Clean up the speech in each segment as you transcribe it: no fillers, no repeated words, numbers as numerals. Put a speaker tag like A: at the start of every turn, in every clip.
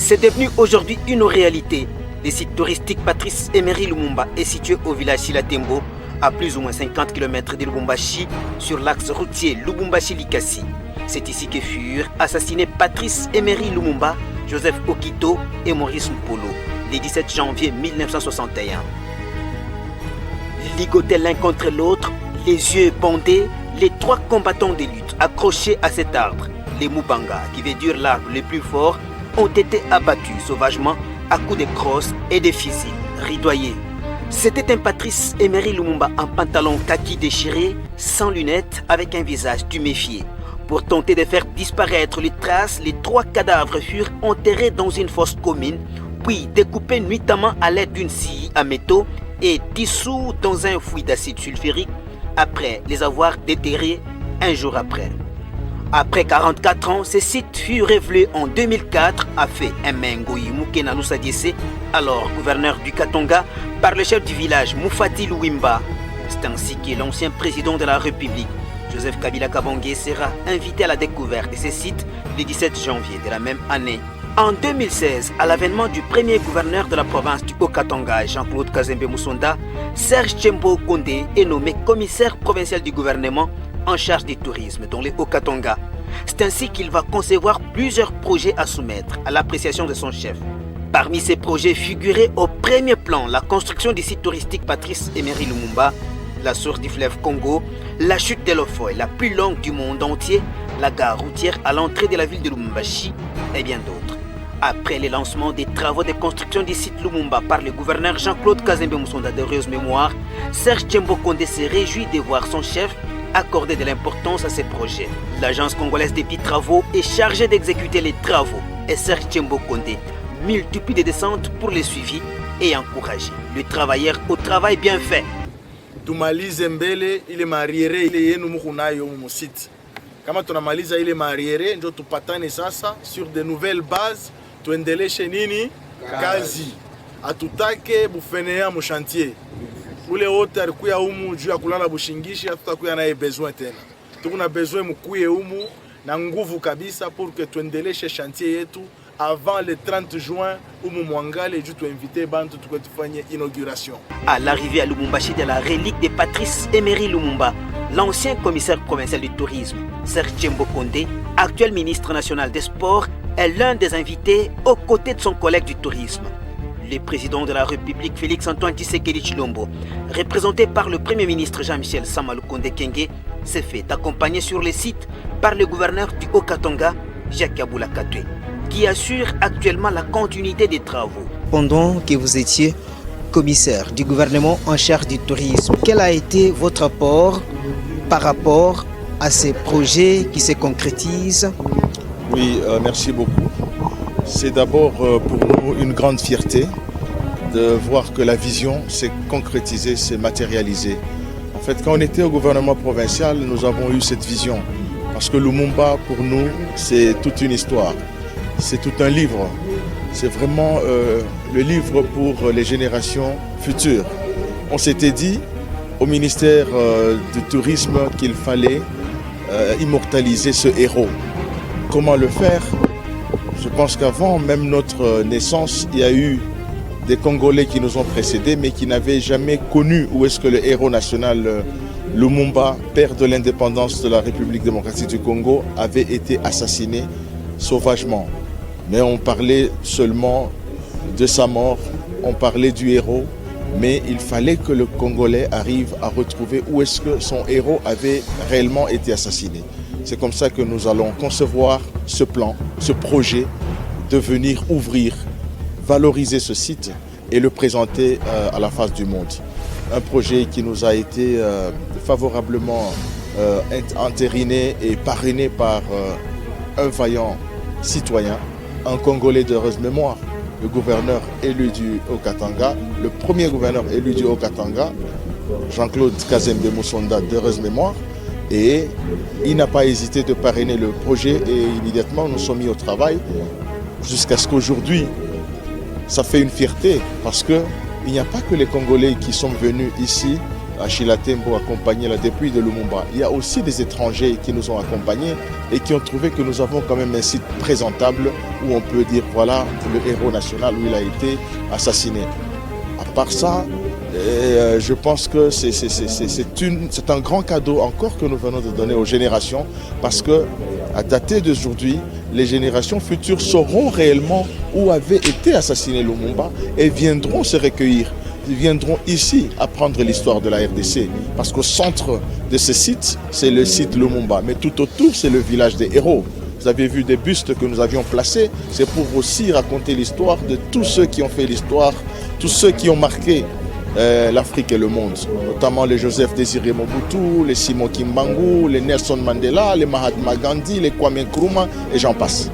A: C'est devenu aujourd'hui une réalité. Le site touristique Patrice Emery Lumumba est situé au village Silatembo, à plus ou moins 50 km de Lubumbashi, sur l'axe routier Lubumbashi-Likasi. C'est ici que furent assassinés Patrice Emery Lumumba, Joseph Okito et Maurice Mpolo, le 17 janvier 1961. Ligotés l'un contre l'autre, les yeux bandés, les trois combattants de lutte accrochés à cet arbre, les Mubanga, qui veut dire l'arbre le plus fort, ont été abattus sauvagement à coups de crosses et de fusils, ridoyés. C'était un Patrice Emery Lumumba en pantalon kaki déchiré, sans lunettes, avec un visage tuméfié. Pour tenter de faire disparaître les traces, les trois cadavres furent enterrés dans une fosse commune, puis découpés nuitamment à l'aide d'une scie à métaux et dissous dans un fouillis d'acide sulfurique après les avoir déterrés un jour après. Après 44 ans, ce site fut révélé en 2004 à fait Mbengoyi Mukena Lusadiese, alors gouverneur du Katanga, par le chef du village Mufati Luwimba. C'est ainsi que l'ancien président de la République, Joseph Kabila Kabange, sera invité à la découverte de ce site le 17 janvier de la même année. En 2016, à l'avènement du premier gouverneur de la province du Haut-Katanga, Jean-Claude Kazembe Musonda, Serge Tchembo Kondé est nommé commissaire provincial du gouvernement en charge du tourisme dans le Haut-Katanga. C'est ainsi qu'il va concevoir plusieurs projets à soumettre à l'appréciation de son chef. Parmi ces projets figurait au premier plan la construction du site touristique Patrice Emery Lumumba, la source du fleuve Congo, la chute de l'Ofoy, la plus longue du monde entier, la gare routière à l'entrée de la ville de Lubumbashi et bien d'autres. Après le lancement des travaux de construction du site Lumumba par le gouverneur Jean-Claude Kazembe Musonda de heureuse mémoire, Serge Tchembo Kondé se réjouit de voir son chef accorder de l'importance à ces projets. L'agence congolaise des petits travaux est chargée d'exécuter les travaux et Serge Tchembo Kondé multiplie des descentes pour les suivi et encourager le travailleur au travail bien fait.
B: Tumalize mbele ile mariere ile yenu muko nayo mu site. Kama tunamaliza ile mariere ndio tupatane sasa sur de nouvelles bases, tuendeleshe nini kazi. Atutake bufenea mu chantier. Ule wote alikuya humu juu ya kulala bushingishi, hatutakuya naye besoin tena. Tukuna besoin mukuye humu na nguvu kabisa pour que tuendeleshe chantier yetu avant le 30 juin humu Mwangale juu tuinvite bantu tukwe tufanye inauguration.
A: À l'arrivée à Lubumbashi de la relique de Patrice Emery Lumumba, l'ancien commissaire provincial du tourisme, Serge Tchembo Kondé, actuel ministre national des Sports, est l'un des invités aux côtés de son collègue du tourisme. Le président de la République, Félix-Antoine Tshisekedi Tshilombo, représenté par le Premier ministre Jean-Michel Sama Lukonde Kyenge, s'est fait accompagner sur le site par le gouverneur du Haut-Katanga, Jacques Aboula Katwe, qui assure actuellement la continuité des travaux.
C: Pendant que vous étiez commissaire du gouvernement en charge du tourisme, quel a été votre apport par rapport à ces projets qui se concrétisent?
D: Oui, merci beaucoup. C'est d'abord pour nous une grande fierté de voir que la vision s'est concrétisée, s'est matérialisée. En fait, quand on était au gouvernement provincial, nous avons eu cette vision. Parce que Lumumba, pour nous, c'est toute une histoire. C'est tout un livre. C'est vraiment le livre pour les générations futures. On s'était dit au ministère du Tourisme qu'il fallait immortaliser ce héros. Comment le faire? Je pense qu'avant même notre naissance, il y a eu des Congolais qui nous ont précédés, mais qui n'avaient jamais connu où est-ce que le héros national Lumumba, père de l'indépendance de la République démocratique du Congo, avait été assassiné sauvagement. Mais on parlait seulement de sa mort, on parlait du héros, mais il fallait que le Congolais arrive à retrouver où est-ce que son héros avait réellement été assassiné. C'est comme ça que nous allons concevoir ce plan, ce projet de venir ouvrir, valoriser ce site et le présenter à la face du monde. Un projet qui nous a été favorablement entériné et parrainé par un vaillant citoyen, un Congolais d'heureuse mémoire, le gouverneur élu du Haut-Katanga, le premier gouverneur élu du Haut-Katanga, Jean-Claude Kazembe Musonda d'heureuse mémoire. Et il n'a pas hésité de parrainer le projet et immédiatement nous sommes mis au travail jusqu'à ce qu'aujourd'hui, ça fait une fierté parce qu'il n'y a pas que les Congolais qui sont venus ici Achille Tembo accompagné la dépouille de Lumumba. Il y a aussi des étrangers qui nous ont accompagnés et qui ont trouvé que nous avons quand même un site présentable où on peut dire voilà le héros national où il a été assassiné. À part ça, je pense que c'est un grand cadeau encore que nous venons de donner aux générations parce que à dater d'aujourd'hui, les générations futures sauront réellement où avait été assassiné Lumumba et viendront se recueillir. Ils viendront ici apprendre l'histoire de la RDC parce qu'au centre de ce site, c'est le site Lumumba. Mais tout autour, c'est le village des héros. Vous avez vu des bustes que nous avions placés. C'est pour aussi raconter l'histoire de tous ceux qui ont fait l'histoire, tous ceux qui ont marqué l'Afrique et le monde. Notamment les Joseph Désiré Mobutu, les Simon Kimbangu, les Nelson Mandela, les Mahatma Gandhi, les Kwame Nkrumah et j'en passe.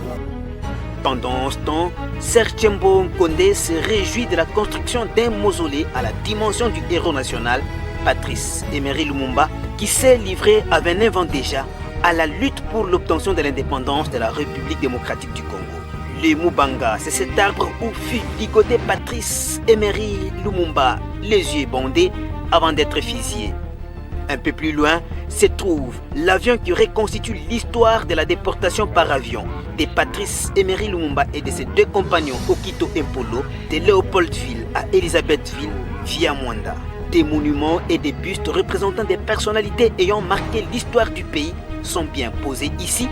A: Pendant ce temps, Serge Tshembo Nkonde se réjouit de la construction d'un mausolée à la dimension du héros national, Patrice Emery Lumumba, qui s'est livré avec un vent déjà à la lutte pour l'obtention de l'indépendance de la République démocratique du Congo. Le Mubanga, c'est cet arbre où fut ligoté Patrice Emery Lumumba, les yeux bandés avant d'être fusillé. Un peu plus loin se trouve l'avion qui reconstitue l'histoire de la déportation par avion de Patrice Emery Lumumba et de ses deux compagnons Okito Mpolo de Léopoldville à Elisabethville via Mwanda. Des monuments et des bustes représentant des personnalités ayant marqué l'histoire du pays sont bien posés ici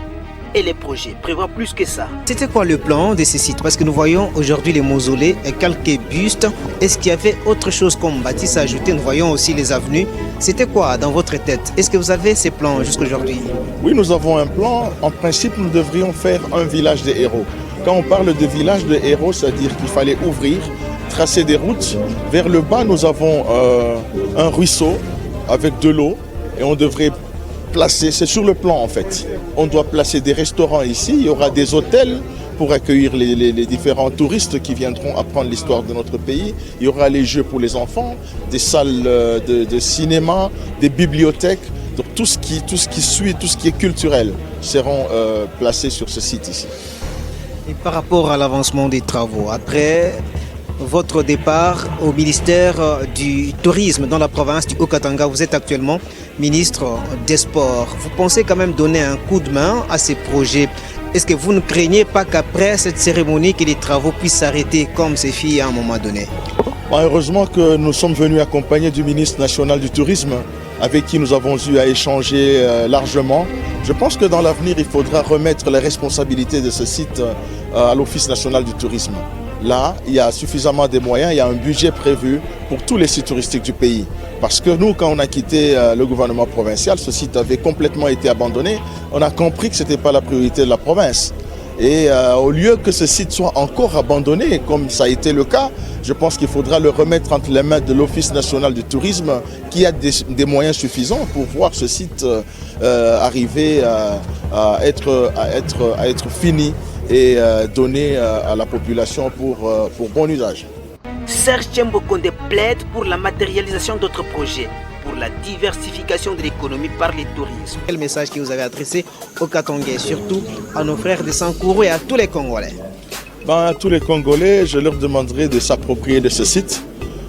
A: et les projets prévoient plus que ça.
C: C'était quoi le plan de ces sites? Parce que nous voyons aujourd'hui les mausolées et quelques bustes. Est-ce qu'il y avait autre chose comme bâtisse à ajouter? Nous voyons aussi les avenues. C'était quoi dans votre tête? Est-ce que vous avez ces plans jusqu'aujourd'hui?
D: Oui, nous avons un plan. En principe, nous devrions faire un village des héros. Quand on parle de village de héros, c'est-à-dire qu'il fallait ouvrir, tracer des routes. Vers le bas, nous avons un ruisseau avec de l'eau et on devrait placer, c'est sur le plan en fait. On doit placer des restaurants ici, il y aura des hôtels pour accueillir les différents touristes qui viendront apprendre l'histoire de notre pays. Il y aura les jeux pour les enfants, des salles de cinéma, des bibliothèques. Donc tout ce qui suit, tout ce qui est culturel seront placés sur ce site ici.
C: Et par rapport à l'avancement des travaux, après votre départ au ministère du Tourisme dans la province du Haut-Katanga, vous êtes actuellement ministre des Sports. Vous pensez quand même donner un coup de main à ces projets? Est-ce que vous ne craignez pas qu'après cette cérémonie, que les travaux puissent s'arrêter comme c'est fait à un moment donné?
D: Heureusement que nous sommes venus accompagnés du ministre national du Tourisme, avec qui nous avons eu à échanger largement. Je pense que dans l'avenir, il faudra remettre les responsabilités de ce site à l'Office national du tourisme. Là, il y a suffisamment de moyens, il y a un budget prévu pour tous les sites touristiques du pays. Parce que nous, quand on a quitté le gouvernement provincial, ce site avait complètement été abandonné. On a compris que ce n'était pas la priorité de la province. Et au lieu que ce site soit encore abandonné, comme ça a été le cas, je pense qu'il faudra le remettre entre les mains de l'Office national du tourisme qui a des moyens suffisants pour voir ce site arriver à être fini et donné à la population pour bon usage.
A: Serge Tshembo Nkonde plaide pour la matérialisation d'autres projets, pour la diversification de l'économie par le tourisme.
C: Quel message que vous avez adressé aux Katangais, surtout à nos frères de Sankourou et à tous les Congolais?
D: À tous les Congolais, je leur demanderai de s'approprier de ce site.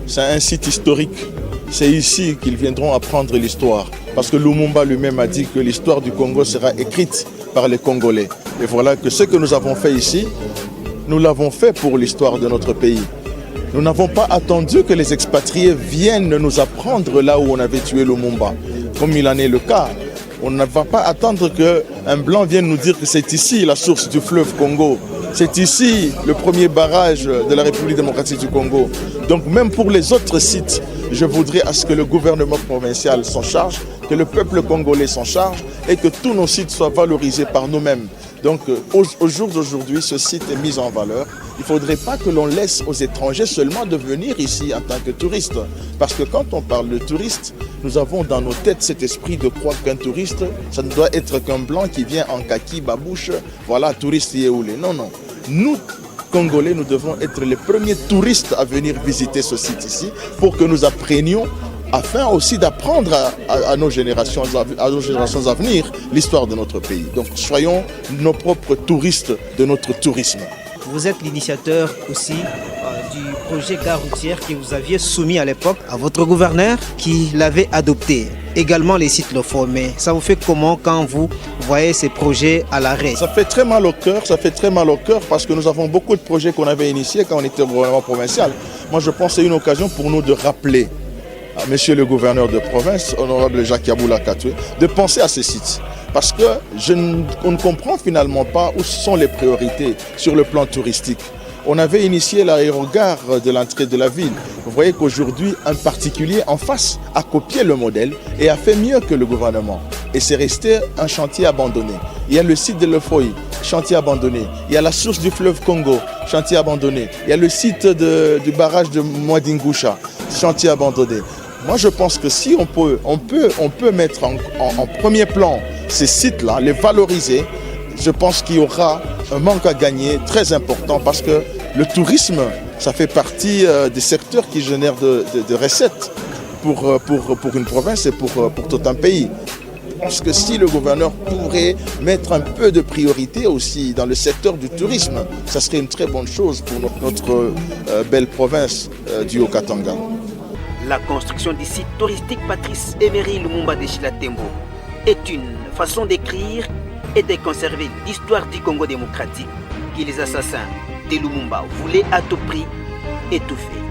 D: C'est un site historique. C'est ici qu'ils viendront apprendre l'histoire. Parce que Lumumba lui-même a dit que l'histoire du Congo sera écrite par les Congolais. Et voilà que ce que nous avons fait ici, nous l'avons fait pour l'histoire de notre pays. Nous n'avons pas attendu que les expatriés viennent nous apprendre là où on avait tué Lumumba, comme il en est le cas. On ne va pas attendre qu'un blanc vienne nous dire que c'est ici la source du fleuve Congo. C'est ici le premier barrage de la République démocratique du Congo. Donc même pour les autres sites, je voudrais à ce que le gouvernement provincial s'en charge, que le peuple congolais s'en charge et que tous nos sites soient valorisés par nous-mêmes. Donc au jour d'aujourd'hui, ce site est mis en valeur. Il ne faudrait pas que l'on laisse aux étrangers seulement de venir ici en tant que touristes. Parce que quand on parle de touristes, nous avons dans nos têtes cet esprit de croire qu'un touriste, ça ne doit être qu'un blanc qui vient en kaki, babouche, voilà, touriste yéoulé. Non, non. Nous, Congolais, nous devons être les premiers touristes à venir visiter ce site ici pour que nous apprenions afin aussi d'apprendre à nos générations à venir l'histoire de notre pays. Donc soyons nos propres touristes de notre tourisme.
C: Vous êtes l'initiateur aussi du projet gare routière que vous aviez soumis à l'époque à votre gouverneur qui l'avait adopté. Également les sites locaux, mais ça vous fait comment quand vous voyez ces projets à l'arrêt?
D: Ça fait très mal au cœur, parce que nous avons beaucoup de projets qu'on avait initiés quand on était au gouvernement provincial. Moi je pense que c'est une occasion pour nous de rappeler à monsieur le gouverneur de province, honorable Jacques Yaboula Katoué, de penser à ces sites. Parce que on ne comprend finalement pas où sont les priorités sur le plan touristique. On avait initié l'aérogare de l'entrée de la ville. Vous voyez qu'aujourd'hui, un particulier en face a copié le modèle et a fait mieux que le gouvernement. Et c'est resté un chantier abandonné. Il y a le site de Lefoyi, chantier abandonné. Il y a la source du fleuve Congo, chantier abandonné. Il y a le site du barrage de Mwadingusha, chantier abandonné. Moi, je pense que si on peut mettre en premier plan ces sites-là, les valoriser, je pense qu'il y aura un manque à gagner très important parce que le tourisme, ça fait partie des secteurs qui génèrent de recettes pour une province et pour tout un pays. Je pense que si le gouverneur pourrait mettre un peu de priorité aussi dans le secteur du tourisme, ça serait une très bonne chose pour notre belle province du Haut-Katanga.
A: La construction du site touristique Patrice Emery Lumumba de Chilatembo est une façon d'écrire et de conserver l'histoire du Congo démocratique que les assassins de Lumumba voulaient à tout prix étouffer.